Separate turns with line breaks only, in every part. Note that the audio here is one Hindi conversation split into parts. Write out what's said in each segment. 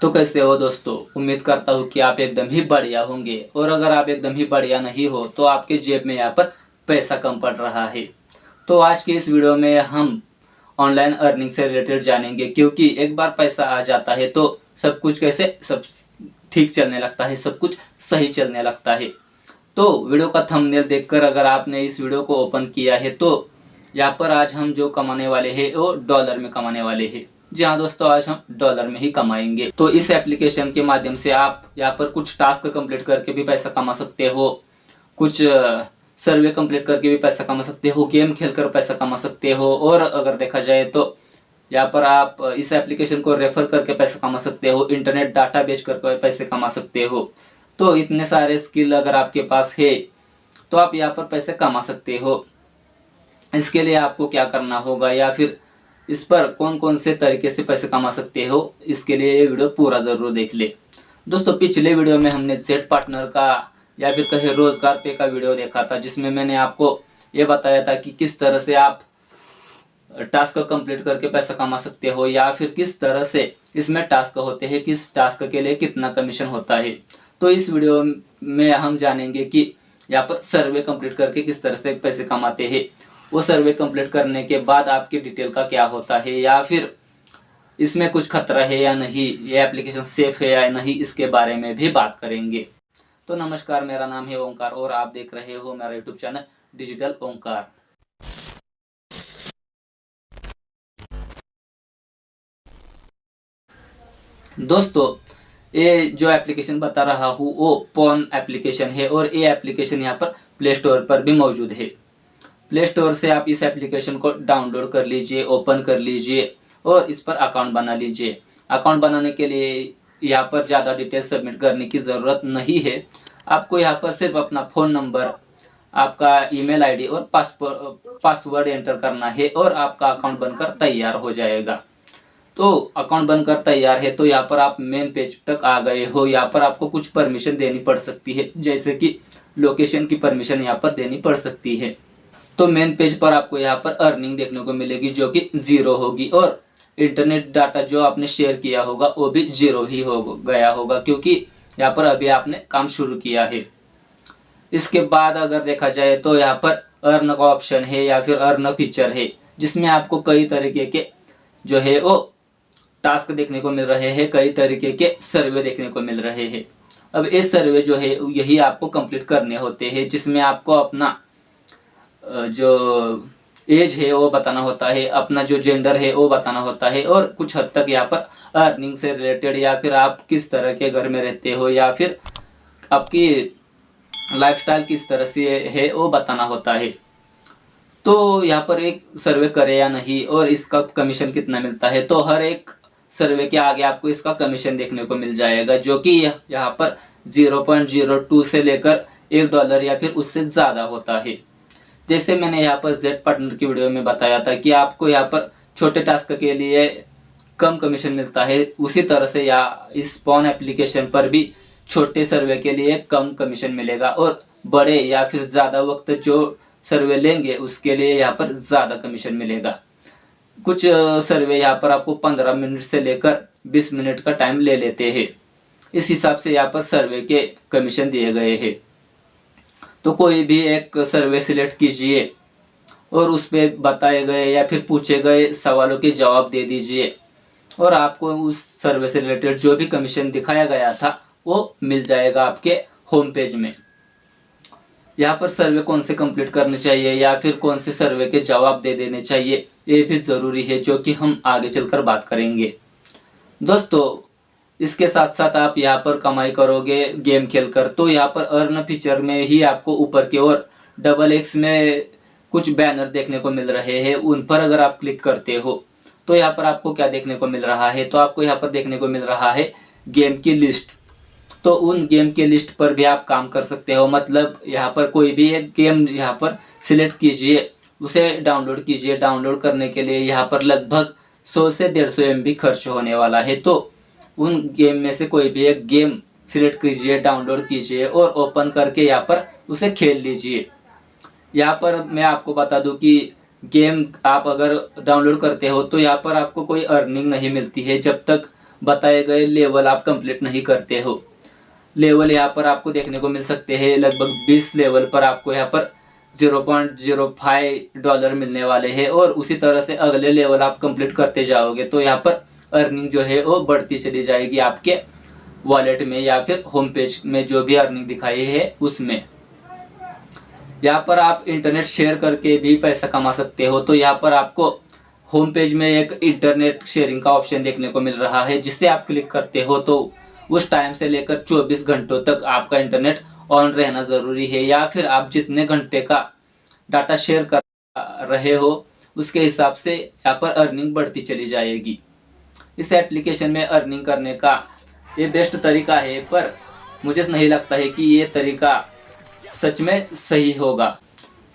तो कैसे हो दोस्तों। उम्मीद करता हूँ कि आप एकदम ही बढ़िया होंगे, और अगर आप एकदम ही बढ़िया नहीं हो तो आपके जेब में यहाँ पर पैसा कम पड़ रहा है। तो आज की इस वीडियो में हम ऑनलाइन अर्निंग से रिलेटेड जानेंगे, क्योंकि एक बार पैसा आ जाता है तो सब कुछ कैसे सब ठीक चलने लगता है, सब कुछ सही चलने लगता है। तो वीडियो का थंबनेल देखकर अगर आपने इस वीडियो को ओपन किया है तो यहाँ पर आज हम जो कमाने वाले हैं वो डॉलर में कमाने वाले हैं। जी हाँ दोस्तों, आज हम डॉलर में ही कमाएंगे। तो इस एप्लीकेशन के माध्यम से आप यहाँ पर कुछ टास्क कंप्लीट करके भी पैसा कमा सकते हो, कुछ सर्वे कंप्लीट करके भी पैसा कमा सकते हो, गेम खेलकर पैसा कमा सकते हो, और अगर देखा जाए तो यहाँ पर आप इस एप्लीकेशन को रेफर करके पैसा कमा सकते हो, इंटरनेट डाटा बेच कर पैसे कमा सकते हो। तो इतने सारे स्किल अगर आपके पास है तो आप यहाँ पर पैसे कमा सकते हो। इसके लिए आपको क्या करना होगा, या फिर इस पर कौन कौन से तरीके से पैसे कमा सकते हो, इसके लिए ये वीडियो पूरा ज़रूर देख ले। दोस्तों, पिछले वीडियो में हमने जेट पार्टनर का या फिर कहे रोजगार पे का वीडियो देखा था, जिसमें मैंने आपको ये बताया था कि किस तरह से आप टास्क कंप्लीट करके पैसा कमा सकते हो, या फिर किस तरह से इसमें टास्क होते हैं, किस टास्क के लिए कितना कमीशन होता है। तो इस वीडियो में हम जानेंगे कि यहाँ पर सर्वे कंप्लीट करके किस तरह से पैसे कमाते हैं, वो सर्वे कंप्लीट करने के बाद आपकी डिटेल का क्या होता है, या फिर इसमें कुछ खतरा है या नहीं, ये एप्लीकेशन सेफ है या नहीं, इसके बारे में भी बात करेंगे। तो नमस्कार, मेरा नाम है ओंकार और आप देख रहे हो मेरा यूट्यूब चैनल डिजिटल ओंकार। दोस्तों, ये जो एप्लीकेशन बता रहा हूँ वो पॉन एप्लीकेशन है, और ये एप्लीकेशन यहाँ पर प्ले स्टोर पर भी मौजूद है। प्ले स्टोर से आप इस एप्लीकेशन को डाउनलोड कर लीजिए, ओपन कर लीजिए और इस पर अकाउंट बना लीजिए। अकाउंट बनाने के लिए यहाँ पर ज़्यादा डिटेल्स सबमिट करने की ज़रूरत नहीं है। आपको यहाँ पर सिर्फ अपना फ़ोन नंबर, आपका ईमेल आईडी और पासवर्ड एंटर करना है और आपका अकाउंट बनकर तैयार हो जाएगा। तो अकाउंट बनकर तैयार है तो यहाँ पर आप मेन पेज तक आ गए हो। यहाँ पर आपको कुछ परमिशन देनी पड़ सकती है, जैसे कि लोकेशन की परमिशन यहाँ पर देनी पड़ सकती है। तो मेन पेज पर आपको यहाँ पर अर्निंग देखने को मिलेगी, जो कि 0 होगी, और इंटरनेट डाटा जो आपने शेयर किया होगा वो भी 0 ही हो गया होगा, क्योंकि यहाँ पर अभी आपने काम शुरू किया है। इसके बाद अगर देखा जाए तो यहाँ पर अर्न का ऑप्शन है या फिर अर्न फीचर है, जिसमें आपको कई तरीके के जो है वो टास्क देखने को मिल रहे हैं, कई तरीके के सर्वे देखने को मिल रहे हैं। अब इस सर्वे जो है यही आपको कंप्लीट करने होते हैं, जिसमें आपको अपना जो एज है वो बताना होता है, अपना जो जेंडर है वो बताना होता है, और कुछ हद तक यहाँ पर अर्निंग से रिलेटेड, या फिर आप किस तरह के घर में रहते हो, या फिर आपकी लाइफस्टाइल किस तरह से है वो बताना होता है। तो यहाँ पर एक सर्वे करे या नहीं और इसका कमीशन कितना मिलता है, तो हर एक सर्वे के आगे आपको इसका कमीशन देखने को मिल जाएगा, जो कि यहाँ पर 0.02 से लेकर $1 या फिर उससे ज़्यादा होता है। जैसे मैंने यहाँ पर जेट पार्टनर की वीडियो में बताया था कि आपको यहाँ पर छोटे टास्क के लिए कम कमीशन मिलता है, उसी तरह से या इस पॉन एप्लीकेशन पर भी छोटे सर्वे के लिए कम कमीशन मिलेगा, और बड़े या फिर ज़्यादा वक्त जो सर्वे लेंगे उसके लिए यहाँ पर ज़्यादा कमीशन मिलेगा। कुछ सर्वे यहाँ पर आपको 15 मिनट से लेकर 20 मिनट का टाइम ले लेते हैं। इस हिसाब से यहाँ पर सर्वे के कमीशन दिए गए हैं। तो कोई भी एक सर्वे सिलेक्ट कीजिए और उस पर बताए गए या फिर पूछे गए सवालों के जवाब दे दीजिए, और आपको उस सर्वे से रिलेटेड जो भी कमीशन दिखाया गया था वो मिल जाएगा आपके होम पेज में। यहाँ पर सर्वे कौन से कंप्लीट करने चाहिए या फिर कौन से सर्वे के जवाब दे देने चाहिए, ये भी ज़रूरी है, जो कि हम आगे चलकर बात करेंगे। दोस्तों, इसके साथ साथ आप यहाँ पर कमाई करोगे गेम खेलकर, तो यहाँ पर अर्न फीचर में ही आपको ऊपर की ओर XX में कुछ बैनर देखने को मिल रहे हैं। उन पर अगर आप क्लिक करते हो तो यहाँ पर आपको क्या देखने को मिल रहा है, तो आपको यहाँ पर देखने को मिल रहा है गेम की लिस्ट। तो उन गेम के लिस्ट पर भी आप काम कर सकते हो। मतलब यहाँ पर कोई भी एक गेम यहाँ पर सिलेक्ट कीजिए, उसे डाउनलोड कीजिए। डाउनलोड करने के लिए यहाँ पर लगभग 100 से 150 MB खर्च होने वाला है। तो उन गेम में से कोई भी एक गेम सिलेक्ट कीजिए, डाउनलोड कीजिए और ओपन करके यहाँ पर उसे खेल लीजिए। यहाँ पर मैं आपको बता दूं कि गेम आप अगर डाउनलोड करते हो तो यहाँ पर आपको कोई अर्निंग नहीं मिलती है, जब तक बताए गए लेवल आप कंप्लीट नहीं करते हो। लेवल यहाँ पर आपको देखने को मिल सकते हैं, लगभग 20 लेवल पर आपको यहाँ पर $0.05 मिलने वाले हैं। और उसी तरह से अगले लेवल आप कंप्लीट करते जाओगे तो यहाँ पर अर्निंग जो है वो बढ़ती चली जाएगी आपके वॉलेट में या फिर होम पेज में जो भी अर्निंग दिखाई है उसमें। यहाँ पर आप इंटरनेट शेयर करके भी पैसा कमा सकते हो। तो यहाँ पर आपको होम पेज में एक इंटरनेट शेयरिंग का ऑप्शन देखने को मिल रहा है, जिससे आप क्लिक करते हो तो उस टाइम से लेकर 24 घंटों तक आपका इंटरनेट ऑन रहना ज़रूरी है, या फिर आप जितने घंटे का डाटा शेयर कर रहे हो उसके हिसाब से यहाँ पर अर्निंग बढ़ती चली जाएगी। इस एप्लीकेशन में अर्निंग करने का ये बेस्ट तरीका है, पर मुझे नहीं लगता है कि ये तरीका सच में सही होगा,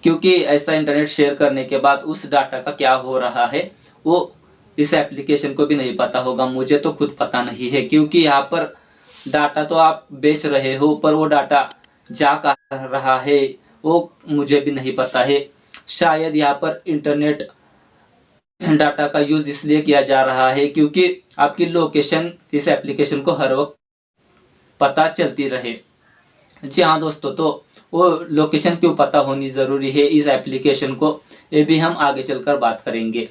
क्योंकि ऐसा इंटरनेट शेयर करने के बाद उस डाटा का क्या हो रहा है वो इस एप्लीकेशन को भी नहीं पता होगा। मुझे तो खुद पता नहीं है, क्योंकि यहाँ पर डाटा तो आप बेच रहे हो पर वो डाटा जा कहाँ रहा है वो मुझे भी नहीं पता है। शायद यहाँ पर इंटरनेट डाटा का यूज़ इसलिए किया जा रहा है क्योंकि आपकी लोकेशन इस एप्लीकेशन को हर वक्त पता चलती रहे। जी हाँ दोस्तों, तो वो लोकेशन क्यों पता होनी ज़रूरी है इस एप्लीकेशन को, ये भी हम आगे चलकर बात करेंगे।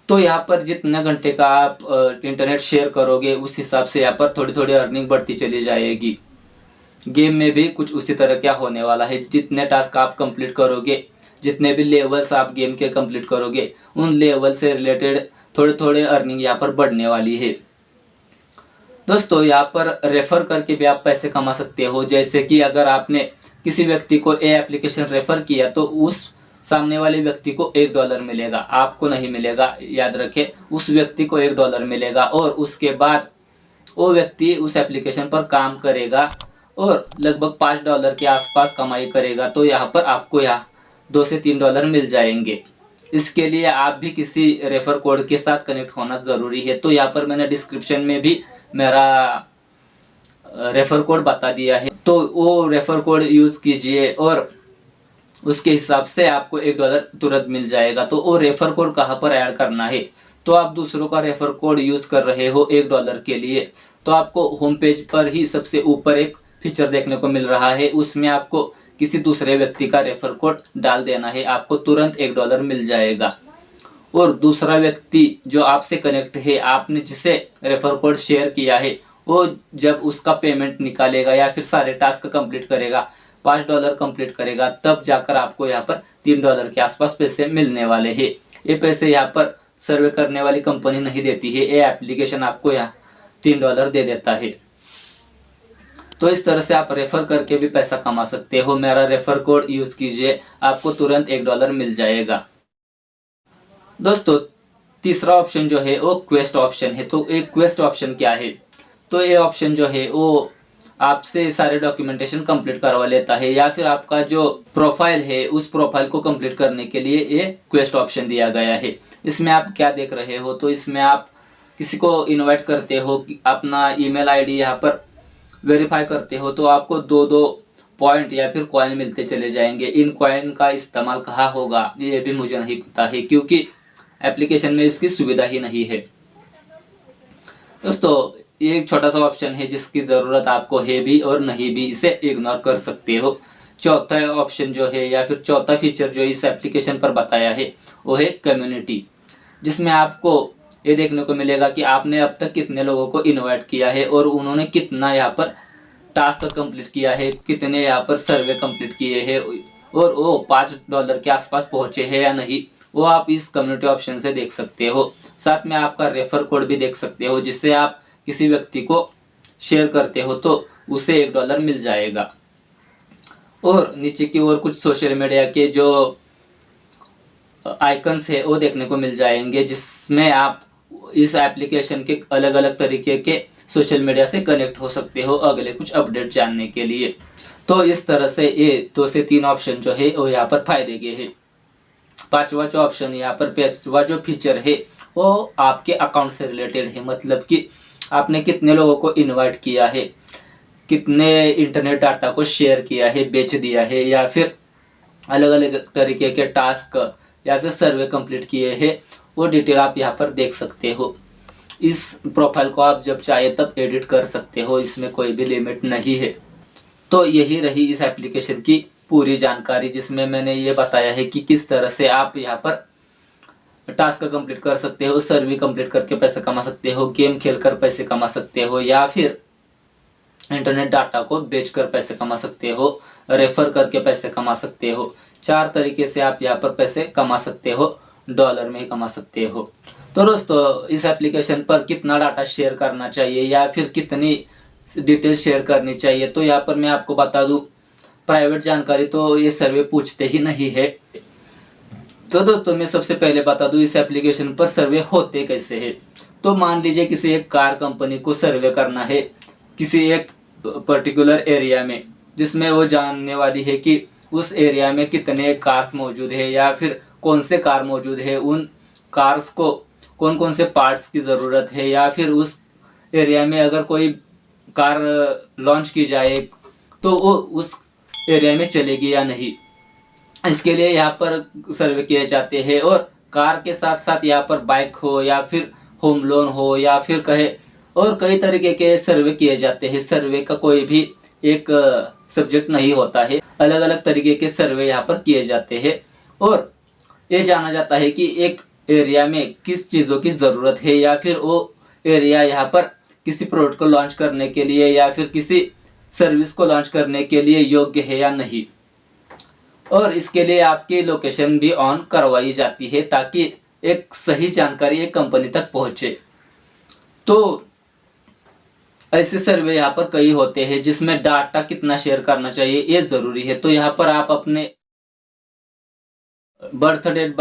तो यहाँ पर जितने घंटे का आप इंटरनेट शेयर करोगे उस हिसाब से यहाँ पर थोड़ी थोड़ी अर्निंग बढ़ती चली जाएगी। गेम में भी कुछ उसी तरह क्या होने वाला है, जितने टास्क आप कंप्लीट करोगे, जितने भी लेवल्स आप गेम के कंप्लीट करोगे, उन लेवल से रिलेटेड थोड़े थोड़े अर्निंग यहाँ पर बढ़ने वाली है। दोस्तों यहाँ पर रेफ़र करके भी आप पैसे कमा सकते हो। जैसे कि अगर आपने किसी व्यक्ति को ये एप्लीकेशन रेफ़र किया तो उस सामने वाले व्यक्ति को $1 मिलेगा, आपको नहीं मिलेगा। याद रखें, उस व्यक्ति को $1 मिलेगा और उसके बाद वो व्यक्ति उस एप्लीकेशन पर काम करेगा और लगभग $5 के आसपास कमाई करेगा। तो यहाँ पर आपको यहाँ $2 से $3 मिल जाएंगे। इसके लिए आप भी किसी रेफ़र कोड के साथ कनेक्ट होना ज़रूरी है। तो यहाँ पर मैंने डिस्क्रिप्शन में भी मेरा रेफ़र कोड बता दिया है, तो वो रेफ़र कोड यूज़ कीजिए और उसके हिसाब से आपको $1 तुरंत मिल जाएगा। तो वो रेफ़र कोड कहाँ पर ऐड करना है, तो आप दूसरों का रेफ़र कोड यूज़ कर रहे हो $1 के लिए, तो आपको होम पेज पर ही सबसे ऊपर एक फीचर देखने को मिल रहा है, उसमें आपको किसी दूसरे व्यक्ति का रेफ़र कोड डाल देना है, आपको तुरंत $1 मिल जाएगा। और दूसरा व्यक्ति जो आपसे कनेक्ट है, आपने जिसे रेफ़र कोड शेयर किया है, वो जब उसका पेमेंट निकालेगा या फिर सारे टास्क कंप्लीट करेगा, $5 कंप्लीट करेगा, तब जाकर आपको यहाँ पर $3 के आसपास पैसे मिलने वाले हैं। ये पैसे यहाँ पर सर्वे करने वाली कंपनी नहीं देती है, ये एप्लीकेशन आपको यहाँ $3 दे देता है। तो इस तरह से आप रेफ़र करके भी पैसा कमा सकते हो। मेरा रेफ़र कोड यूज़ कीजिए, आपको तुरंत $1 मिल जाएगा। दोस्तों तीसरा ऑप्शन जो है वो क्वेस्ट ऑप्शन है। तो एक क्वेस्ट ऑप्शन क्या है, तो ये ऑप्शन जो है वो आपसे सारे डॉक्यूमेंटेशन कंप्लीट करवा लेता है, या फिर आपका जो प्रोफाइल है उस प्रोफाइल को कंप्लीट करने के लिए ये क्वेस्ट ऑप्शन दिया गया है। इसमें आप क्या देख रहे हो, तो इसमें आप किसी को इनवाइट करते हो, अपना ईमेल आईडी यहाँ पर वेरीफाई करते हो, तो आपको 2-2 पॉइंट या फिर कॉइन मिलते चले जाएंगे। इन कॉइन का इस्तेमाल कहाँ होगा ये भी मुझे नहीं पता है, क्योंकि एप्लीकेशन में इसकी सुविधा ही नहीं है। दोस्तों ये एक छोटा सा ऑप्शन है जिसकी ज़रूरत आपको है भी और नहीं भी, इसे इग्नोर कर सकते हो। चौथा ऑप्शन जो है या फिर चौथा फीचर जो इस एप्लीकेशन पर बताया है वो है कम्युनिटी, जिसमें आपको ये देखने को मिलेगा कि आपने अब तक कितने लोगों को इनवाइट किया है और उन्होंने कितना यहाँ पर टास्क कंप्लीट किया है, कितने यहाँ पर सर्वे कंप्लीट किए हैं और वो $5 के आसपास पहुँचे हैं या नहीं, वो आप इस कम्युनिटी ऑप्शन से देख सकते हो। साथ में आपका रेफ़र कोड भी देख सकते हो, जिससे आप किसी व्यक्ति को शेयर करते हो तो उसे $1 मिल जाएगा। और नीचे की ओर कुछ सोशल मीडिया के जो आइकन्स है वो देखने को मिल जाएंगे, जिसमें आप इस एप्लीकेशन के अलग अलग तरीके के सोशल मीडिया से कनेक्ट हो सकते हो अगले कुछ अपडेट जानने के लिए। तो इस तरह से ये 2 से 3 ऑप्शन जो है वो यहाँ पर फायदे के हैं। पांचवा जो ऑप्शन यहाँ पर पांचवा जो फीचर है वो आपके अकाउंट से रिलेटेड है, मतलब कि आपने कितने लोगों को इनवाइट किया है, कितने इंटरनेट डाटा को शेयर किया है, बेच दिया है, या फिर अलग अलग तरीके के टास्क या फिर सर्वे कंप्लीट किए हैं, वो डिटेल आप यहाँ पर देख सकते हो। इस प्रोफाइल को आप जब चाहे तब एडिट कर सकते हो, इसमें कोई भी लिमिट नहीं है। तो यही रही इस एप्लीकेशन की पूरी जानकारी, जिसमें मैंने ये बताया है कि किस तरह से आप यहाँ पर टास्क कंप्लीट कर सकते हो, सर्वे कंप्लीट करके पैसे कमा सकते हो, गेम खेलकर पैसे कमा सकते हो, या फिर इंटरनेट डाटा को बेचकर पैसे कमा सकते हो, रेफर करके पैसे कमा सकते हो। 4 तरीके से आप यहाँ पर पैसे कमा सकते हो, डॉलर में ही कमा सकते हो। तो दोस्तों, इस एप्लीकेशन पर कितना डाटा शेयर करना चाहिए या फिर कितनी डिटेल शेयर करनी चाहिए, तो यहाँ पर मैं आपको बता दूं, प्राइवेट जानकारी तो ये सर्वे पूछते ही नहीं है। तो दोस्तों, मैं सबसे पहले बता दूं इस एप्लीकेशन पर सर्वे होते कैसे हैं। तो मान लीजिए किसी एक कार कंपनी को सर्वे करना है किसी एक पर्टिकुलर एरिया में, जिसमें वो जानने वाली है कि उस एरिया में कितने कार्स मौजूद है या फिर कौन से कार मौजूद है, उन कार्स को कौन कौन से पार्ट्स की ज़रूरत है, या फिर उस एरिया में अगर कोई कार लॉन्च की जाए तो वो उस एरिया में चलेगी या नहीं। इसके लिए यहाँ पर सर्वे किए जाते हैं, और कार के साथ साथ यहाँ पर बाइक हो या फिर होम लोन हो या फिर कहे और कई तरीके के सर्वे किए जाते हैं। सर्वे का कोई भी एक सब्जेक्ट नहीं होता है, अलग अलग तरीके के सर्वे यहाँ पर किए जाते हैं, और ये जाना जाता है कि एक एरिया में किस चीज़ों की ज़रूरत है, या फिर वो एरिया यहाँ पर किसी प्रोडक्ट को लॉन्च करने के लिए या फिर किसी सर्विस को लॉन्च करने के लिए योग्य है या नहीं। और इसके लिए आपकी लोकेशन भी ऑन करवाई जाती है ताकि एक सही जानकारी एक कंपनी तक पहुंचे। तो ऐसे सर्वे यहाँ पर कई होते हैं जिसमें डाटा कितना शेयर करना चाहिए ये ज़रूरी है। तो यहाँ पर आप अपने बर्थ डेट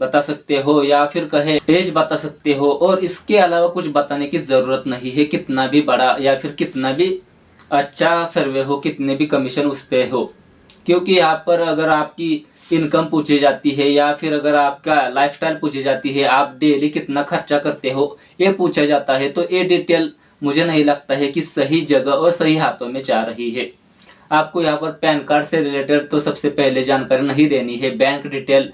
बता सकते हो या फिर कहे एज बता सकते हो, और इसके अलावा कुछ बताने की ज़रूरत नहीं है। कितना भी बड़ा या फिर कितना भी अच्छा सर्वे हो, कितने भी कमीशन उस पे हो, क्योंकि यहाँ पर अगर आपकी इनकम पूछी जाती है या फिर अगर आपका लाइफस्टाइल पूछी जाती है, आप डेली कितना खर्चा करते हो ये पूछा जाता है, तो ये डिटेल मुझे नहीं लगता है कि सही जगह और सही हाथों में जा रही है। आपको यहाँ पर पैन कार्ड से रिलेटेड तो सबसे पहले जानकारी नहीं देनी है, बैंक डिटेल,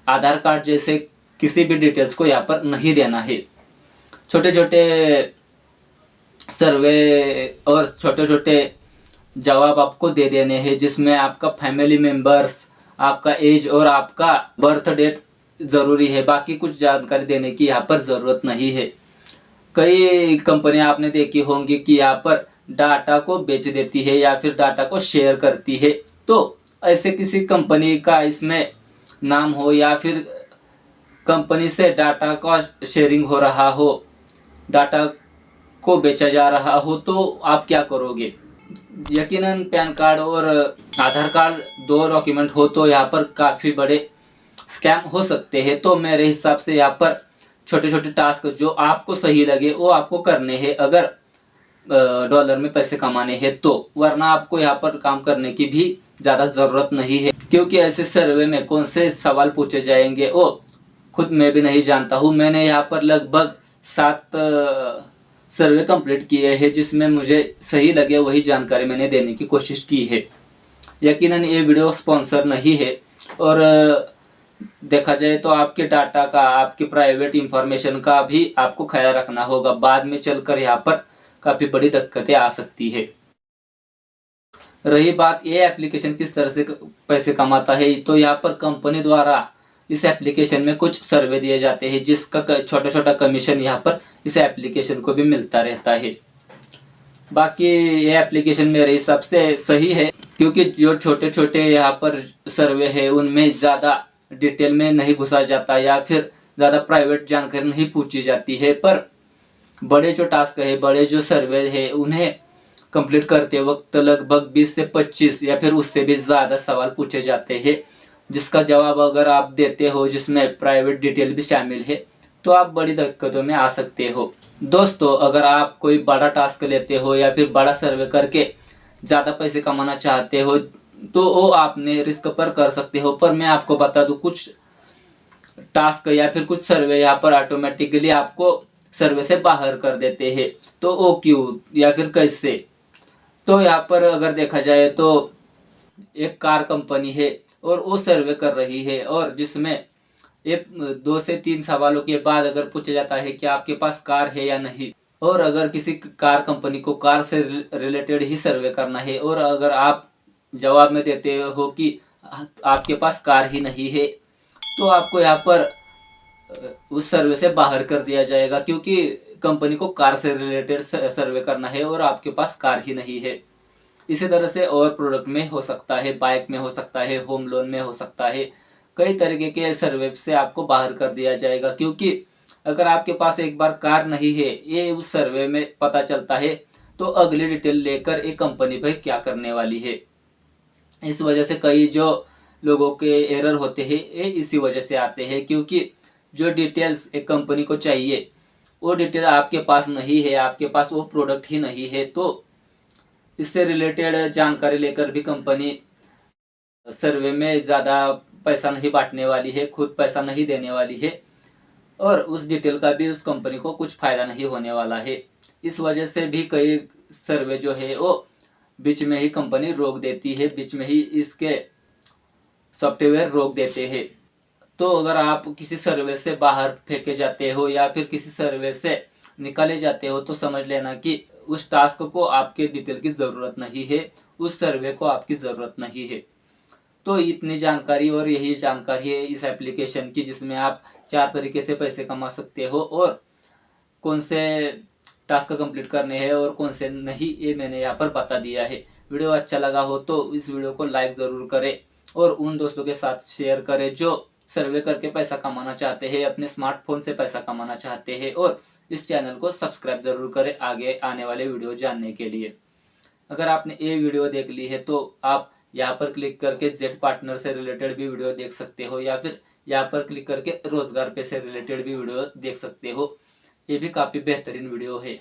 आधार कार्ड जैसे किसी भी डिटेल्स को यहाँ पर नहीं देना है। छोटे छोटे सर्वे और छोटे छोटे जवाब आपको दे देने हैं, जिसमें आपका फैमिली मेंबर्स, आपका एज और आपका बर्थ डेट ज़रूरी है। बाकी कुछ जानकारी देने की यहाँ पर ज़रूरत नहीं है। कई कंपनियां आपने देखी होंगी कि यहाँ पर डाटा को बेच देती है या फिर डाटा को शेयर करती है। तो ऐसे किसी कंपनी का इसमें नाम हो या फिर कंपनी से डाटा का शेयरिंग हो रहा हो, डाटा को बेचा जा रहा हो, तो आप क्या करोगे? यकीनन पैन कार्ड और आधार कार्ड 2 डॉक्यूमेंट हो तो यहाँ पर काफ़ी बड़े स्कैम हो सकते हैं। तो मेरे हिसाब से यहाँ पर छोटे छोटे टास्क जो आपको सही लगे वो आपको करने हैं, अगर डॉलर में पैसे कमाने हैं तो, वरना आपको यहाँ पर काम करने की भी ज़्यादा ज़रूरत नहीं है। क्योंकि ऐसे सर्वे में कौन से सवाल पूछे जाएंगे वो खुद मैं भी नहीं जानता हूँ। मैंने यहाँ पर लगभग 7 सर्वे कंप्लीट किए हैं, जिसमें मुझे सही लगे वही जानकारी मैंने देने की कोशिश की है। यकीनन ये वीडियो स्पॉन्सर नहीं है, और देखा जाए तो आपके डाटा का, आपके प्राइवेट इंफॉर्मेशन का भी आपको ख्याल रखना होगा। बाद में चलकर यहाँ पर काफ़ी बड़ी दिक्कतें आ सकती है। रही बात ये एप्लीकेशन किस तरह से पैसे कमाता है, तो यहाँ पर कंपनी द्वारा इस एप्लीकेशन में कुछ सर्वे दिए जाते हैं, जिसका छोटा छोटा कमीशन यहाँ पर इस एप्लीकेशन को भी मिलता रहता है। बाकी ये एप्लीकेशन मेरे हिसाब से सही है, क्योंकि जो छोटे छोटे यहाँ पर सर्वे है उनमें ज़्यादा डिटेल में नहीं घुसा जाता या फिर ज़्यादा प्राइवेट जानकारी नहीं पूछी जाती है। पर बड़े जो टास्क है, बड़े जो सर्वे है, उन्हें कंप्लीट करते वक्त लगभग 20 से 25 या फिर उससे भी ज़्यादा सवाल पूछे जाते हैं, जिसका जवाब अगर आप देते हो जिसमें प्राइवेट डिटेल भी शामिल है, तो आप बड़ी दिक्कतों में आ सकते हो। दोस्तों, अगर आप कोई बड़ा टास्क लेते हो या फिर बड़ा सर्वे करके ज़्यादा पैसे कमाना चाहते हो, तो वो आपने रिस्क पर कर सकते हो। पर मैं आपको बता दूं, कुछ टास्क या फिर कुछ सर्वे यहाँ पर ऑटोमेटिकली आपको सर्वे से बाहर कर देते हैं। तो वो क्यों या फिर कैसे? तो यहाँ पर अगर देखा जाए तो एक कार कंपनी है और वो सर्वे कर रही है, और जिसमें ये 2 से 3 सवालों के बाद अगर पूछा जाता है कि आपके पास कार है या नहीं, और अगर किसी कार कंपनी को कार से रिलेटेड ही सर्वे करना है और अगर आप जवाब में देते हो कि आपके पास कार ही नहीं है, तो आपको यहाँ पर उस सर्वे से बाहर कर दिया जाएगा, क्योंकि कंपनी को कार से रिलेटेड सर्वे करना है और आपके पास कार ही नहीं है। इसी तरह से और प्रोडक्ट में हो सकता है, बाइक में हो सकता है, होम लोन में हो सकता है, कई तरीके के सर्वे से आपको बाहर कर दिया जाएगा, क्योंकि अगर आपके पास एक बार कार नहीं है, ये उस सर्वे में पता चलता है, तो अगली डिटेल लेकर एक कंपनी भाई क्या करने वाली है। इस वजह से कई जो लोगों के एरर होते हैं ये इसी वजह से आते हैं, क्योंकि जो डिटेल्स एक कंपनी को चाहिए वो डिटेल आपके पास नहीं है, आपके पास वो प्रोडक्ट ही नहीं है, तो इससे रिलेटेड जानकारी लेकर भी कंपनी सर्वे में ज़्यादा पैसा नहीं बांटने वाली है, खुद पैसा नहीं देने वाली है, और उस डिटेल का भी उस कंपनी को कुछ फायदा नहीं होने वाला है। इस वजह से भी कई सर्वे जो है वो बीच में ही कंपनी रोक देती है, बीच में ही इसके सॉफ्टवेयर रोक देते हैं। तो अगर आप किसी सर्वे से बाहर फेंके जाते हो या फिर किसी सर्वे से निकाले जाते हो, तो समझ लेना कि उस टास्क को आपके डिटेल की ज़रूरत नहीं है, उस सर्वे को आपकी ज़रूरत नहीं है। तो इतनी जानकारी और यही जानकारी है इस एप्लीकेशन की, जिसमें आप 4 तरीके से पैसे कमा सकते हो, और कौन से टास्क कंप्लीट करने हैं और कौन से नहीं, ये मैंने यहाँ पर बता दिया है। वीडियो अच्छा लगा हो तो इस वीडियो को लाइक ज़रूर करें और उन दोस्तों के साथ शेयर करें जो सर्वे करके पैसा कमाना चाहते हैं, अपने स्मार्टफोन से पैसा कमाना चाहते हैं, और इस चैनल को सब्सक्राइब ज़रूर करें आगे आने वाले वीडियो जानने के लिए। अगर आपने ये वीडियो देख ली है तो आप यहाँ पर क्लिक करके जेड पार्टनर से रिलेटेड भी वीडियो देख सकते हो, या फिर यहाँ पर क्लिक करके रोजगार पे से रिलेटेड भी वीडियो देख सकते हो। ये भी काफ़ी बेहतरीन वीडियो है।